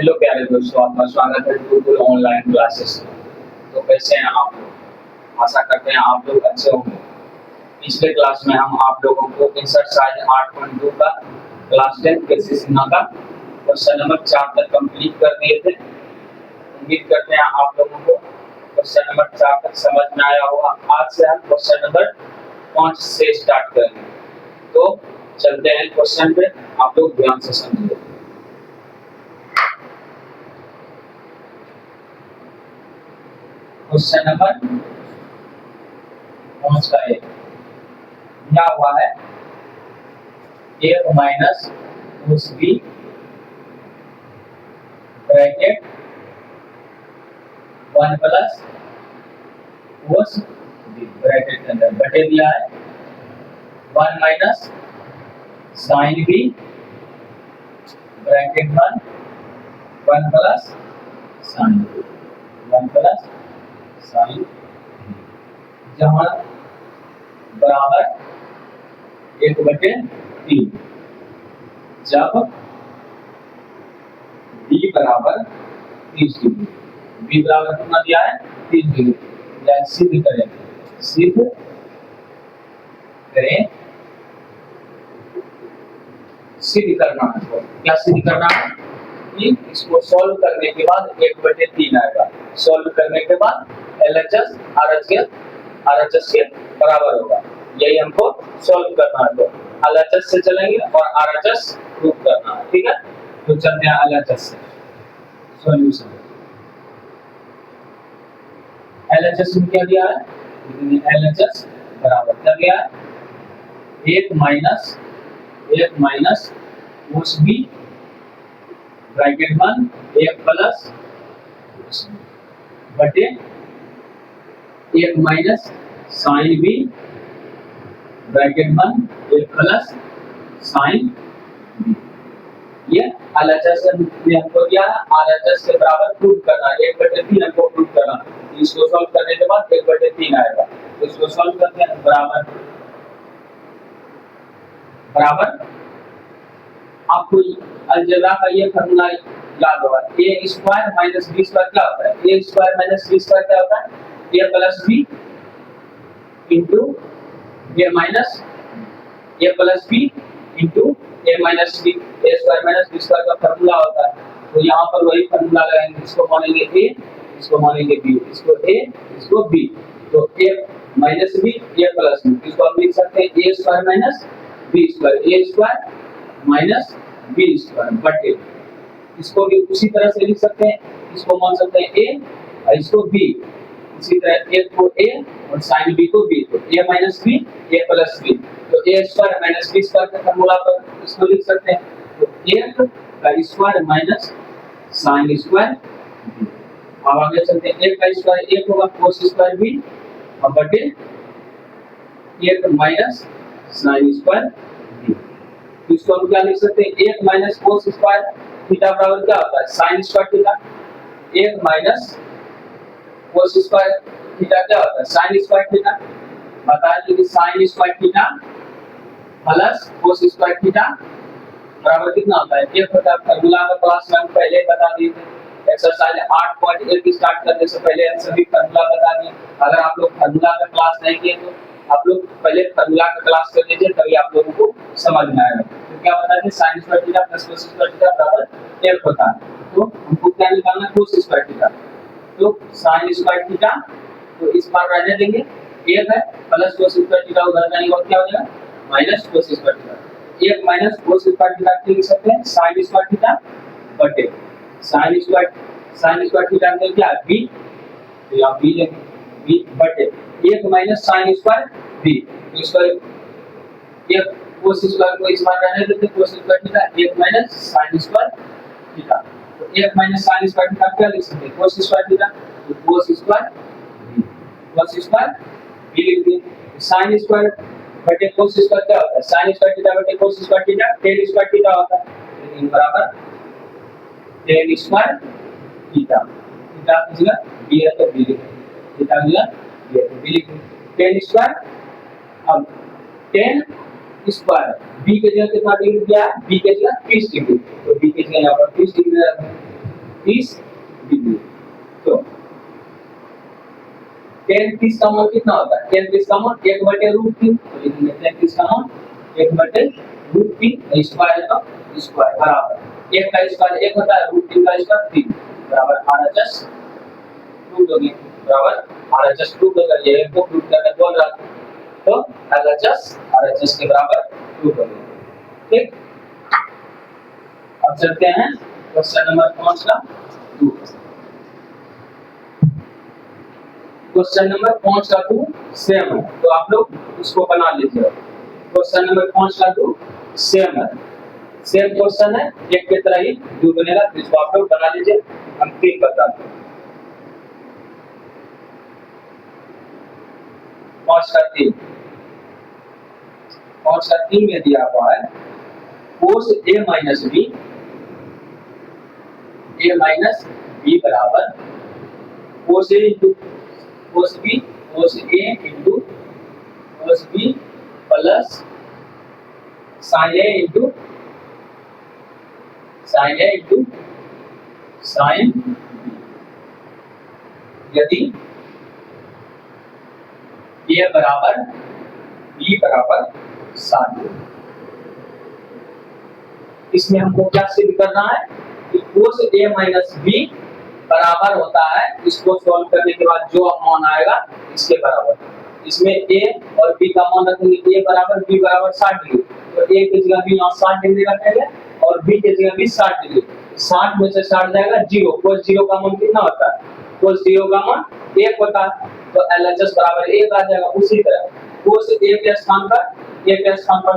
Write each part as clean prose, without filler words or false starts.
Hello प्यारे दोस्तों, आपका स्वागत है गूगल ऑनलाइन क्लासेस में। तो कैसे हैं आप लोग? आशा करते हैं आप लोग अच्छे होंगे। पिछले क्लास में हम आप लोगों को एक्सरसाइज 8.2 का क्लास 10 कृषि सीमा का क्वेश्चन नंबर 4 तक कंप्लीट कर दिए थे। उम्मीद करते हैं आप लोगों को क्वेश्चन नंबर 4 तक समझ में आया होगा। आज से हम क्वेश्चन नंबर 5 से स्टार्ट करेंगे। तो चलते हैं क्वेश्चन पे, आप लोग ध्यान से समझिए। क्वेश्चन नंबर 5 का है, दिया हुआ है a minus cos b bracket 1 plus cos b bracket के अंदर बटे दिया है 1 minus sin b bracket 1 plus sin b 1 plus sin b, जहां बराबर 1/3। जब b बराबर 30 डिग्री, b बराबर कितना दिया है 30 डिग्री, या सिद्ध करें सिद्ध करना है। तो क्या सिद्ध करना है कि इसको सॉल्व करने के बाद 1/3 आएगा। सॉल्व करने के बाद LHS RHS के बराबर होगा। यही हमको सॉल्व करना है। तो LHS से चलेंगे और RHS प्रूव करना है, ठीक है। तो चलते हैं LHS से सॉल्यूशन। LHS में क्या दिया है, LHS बराबर क्या दिया है 1 minus cos b bracket 1 1 plus बटे 1 minus sin b bracket 1 1 plus sin b। ये LHS में हमको दिया है, RHS के बराबर प्रूव करना है। 1/3 हमको प्रूव करना है। इसको सॉल्व करने के बाद 1/3 आएगा। तो इसको सॉल्व करते हैं। बराबर आपको अलजेब्रा का ये फार्मूला याद होगा, a square minus b square क्या होता है, a square minus b square क्या होता है, a plus b into a minus b into a minus b, a square minus b square का फार्मूला होता है। तो यहाँ पर वही फार्मूला लगाएंगे। इसको मानेंगे a, इसको मानेंगे b, इसको a, इसको b। तो a minus b, a plus b, इसको हम लिख सकते हैं a square minus b square, a square minus b square बटे, इसको भी उसी तरह से लिख सकते हैं। इसको मान सकते हैं a और इसको b, इसी तरह a को a और sin b को b। तो a minus b, a plus b, तो a square minus b square का फार्मूला पर इसको लिख सकते हैं। तो a का square minus sin square b। अब आगे चलते हैं। a का स्क्वायर 1 होगा cos स्क्वायर b और बटे 1 माइनस sin स्क्वायर b। तो इसको हम क्या लिख सकते हैं, 1 माइनस cos स्क्वायर थीटा बराबर क्या होता है sin square theta. 1 minus cos square theta क्या होता है sin स्क्वायर थीटा। बता दीजिए कि sin square theta plus cos square theta बराबर कितना होता है, ये होता है फार्मूला का क्लास में हम पहले बता दिए थे। एक्सरसाइज 8.1 स्टार्ट करने से पहले हम सभी फार्मूला बता दिए। अगर आप लोग फार्मूला का क्लास नहीं किए तो आप लोग पहले फार्मूला का क्लास कर लीजिए, तभी आप लोगों को समझ में आएगा। तो क्या बता दें, sin square theta plus cos square theta बराबर 1 होता है। तो हमको क्या निकालना है, cos स्क्वायर थीटा। तो sin स्क्वायर थीटा तो इस बार रहने देंगे 1 है, प्लस cos स्क्वायर थीटा उधर जाएगा और क्या हो जाएगा minus cos square theta. 1 minus cos square theta लिख सकते हैं sin स्क्वायर थीटा बटे sin स्क्वायर थीटा में क्या है b, तो यहाँ b लेंगे b बटे 1 माइनस sin स्क्वायर b। तो इसका 1 cos स्क्वायर को इस बार रहने देते हैं, cos square theta 1 minus sin square theta. तो 1 माइनस sin स्क्वायर थीटा क्या लिख सकते हैं, cos स्क्वायर थीटा। तो cos स्क्वायर b लिख दें। sin स्क्वायर बटे cos स्क्वायर क्या होता है, sin स्क्वायर थीटा बटे cos square theta tan square theta होता है। तो बराबर tan स्क्वायर थीटा, थीटा की जगह b है तो b लिखें, थीटा की जगह b है तो b लिखें। tan स्क्वायर, अब tan स्क्वायर b के जगह कितना डिग्री दिया है, b के जगह 30 डिग्री, तो b के जगह यहाँ पर 30 डिग्री रखें। 30 डिग्री। तो tan 30 का मान कितना होता है? tan 30 का मान 1/√3, तो लिखेंगे tan 30 का मान 1/√3 स्क्वायर का स्क्वायर बराबर 1 का स्क्वायर 1 होता है, √3 का स्क्वायर 3 बराबर RHS प्रूव हो गया, बराबर RHS प्रूव हो गया। ये को प्रूव करने बोल रहा था, तो RHS के बराबर प्रूव हो गया। ठीक, अब चलते हैं क्वेश्चन नंबर 5 का 2। क्वेश्चन नंबर 5 का 2 सेम है, तो आप लोग उसको बना लीजिए। क्वेश्चन नंबर 5 का 2 सेम है, सेम क्वेश्चन है, एक की तरह ही 2 बनेगा, तो इसको आप लोग बना लीजिए। हम 3 बताते हैं। 5 का 3 में दिया हुआ है cos a माइनस b बराबर cos a into cos b into cos b plus sin a into sin b, यदि a बराबर b बराबर 60। इसमें हमको क्या सिद्ध करना है कि cos a माइनस b बराबर होता है, इसको सॉल्व करने के बाद जो मान आएगा इसके बराबर। इसमें a और b का मान रखेंगे, a बराबर b बराबर 60 डिग्री, तो a की जगह भी यहाँ 60 डिग्री रखेंगे और b की जगह भी 60 डिग्री। 60 में से 60 जाएगा 0, cos 0 का मान कितना होता है? cos 0 का मान 1 होता है, तो LHS बराबर 1 आ जाएगा। उसी तरह cos a के स्थान पर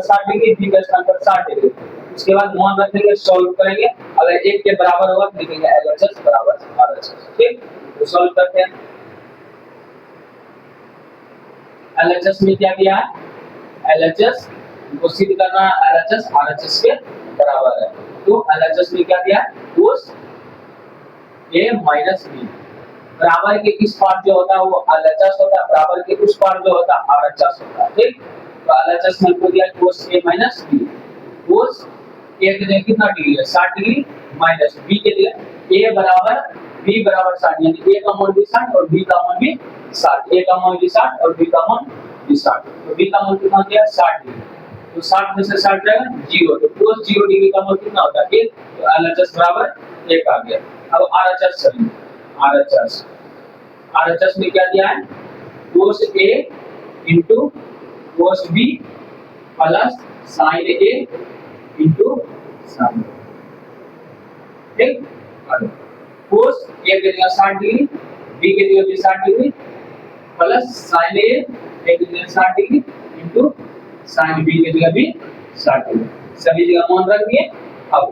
60 डिग्री, b के स्थान पर 60 डिग्री। उसके बाद मान रखेंगे, सॉल्व करेंगे, अगर 1 के बराबर होगा तो लिखेंगे LHS बराबर RHS। ठीक, तो सॉल्व करते हैं। LHS में क्या दिया है? LHS को सिद्ध करना है, LHS RHS के बराबर है, तो LHS में क्या दिया है? cos a माइनस b बराबर के इस पार्ट जो होता है वो LHS होता है, बराबर के उस पार्ट जो होता है RHS होता है। ठीक, तो LHS में को दिया cos a minus b, cos a के लिए कितना डिग्री है? 60 डिग्री, माइनस b के लिए a बराबर b बराबर 60, यानी a का मान भी 60 और b का मान भी 60, a का मान भी 60 और b का मान भी 60, तो b का मान कितना दिया? 60 डिग्री, तो 60 में से 60 जाएगा 0, तो cos 0 डिग्री का मान कितना होता है? 1, तो LHS बराबर 1 आ गया। अब RHS चलिए, RHS में क्या दिया है? cos a into cos b plus sin a into sin। ठीक, cos a के लिए 60 डिग्री, b के लिए भी 60 डिग्री प्लस sin a के लिए 60 डिग्री इंटू sin b के लिए भी 60 डिग्री, सभी जगह मान रख दिए। अब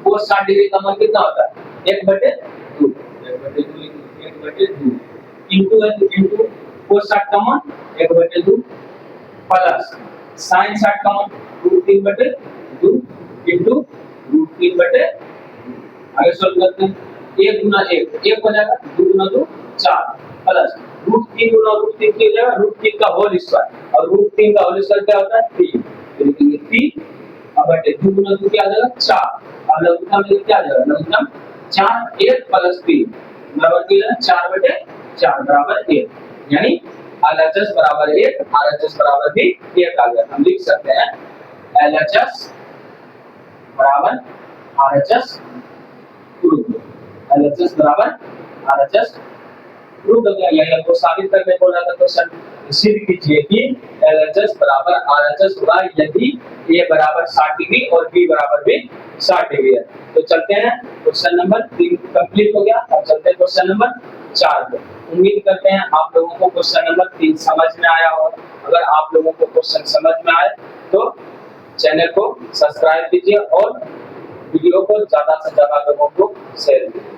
cos 60 डिग्री का मान कितना होता है? 1/2 इंटू cos 60 का मान 1/2 प्लस sin 60 का मान √3/2 इंटू √3/2। आगे सॉल्व करते हैं, 1 गुना 1 हो जाएगा, 2 गुना 2 4 प्लस √3 गुना √3 क्या हो जाएगा? √3 का होल स्क्वायर, और √3 का होल स्क्वायर क्या होता है? 3, तो लिखेंगे 3 अब 2 गुना 2 क्या आ जाएगा? 4, अब लघुगणक में क्या आ जाएगा? लघुगणक 4 1 प्लस 3 बराबर कितना? 4/4 बराबर 1, यानी LHS बराबर 1, RHS बराबर भी 1 आ गया। हम लिख सकते हैं LHS बराबर RHS प्रूव, LHS बराबर RHS प्रूव हो गया। यही आपको साबित करने बोल रहा था क्वेश्चन, सिद्ध कीजिए कि LHS बराबर RHS होगा यदि a बराबर 60 डिग्री और b बराबर भी 60 डिग्री है। तो चलते हैं, क्वेश्चन नंबर 3 कंप्लीट हो गया। अब चलते हैं क्वेश्चन नंबर 4 पे। उम्मीद करते हैं आप लोगों को क्वेश्चन नंबर 3 समझ में आया हो। अगर आप लोगों को क्वेश्चन समझ में आए तो चैनल को सब्सक्राइब कीजिए और वीडियो को ज्यादा से ज्यादा लोगों को शेयर कीजिए।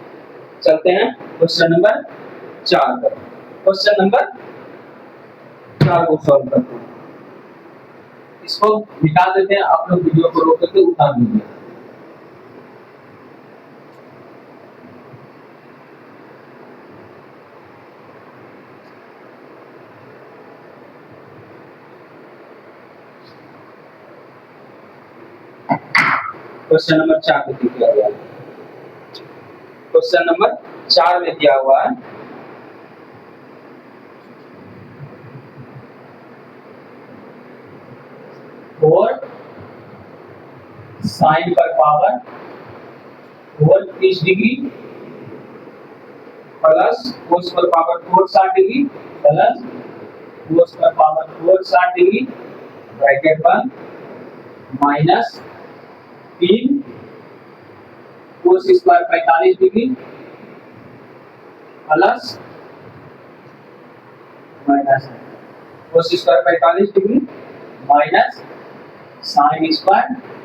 चलते हैं क्वेश्चन नंबर 4 पर। क्वेश्चन नंबर 4 को सॉल्व करते हैं। इसको मिटा देते हैं, आप लोग वीडियो को रोक करके उतार दीजिए। क्वेश्चन नंबर 4 को दिया गया है। क्वेश्चन नंबर 4 में दिया हुआ है। फोर साइन पर पावर 30 डिग्री प्लस कोस पर पावर 60 डिग्री प्लस कोस पर पावर 60 डिग्री ब्रैकेट बंद minus 3 cos square 45 degree plus cos square 45 degree minus sine square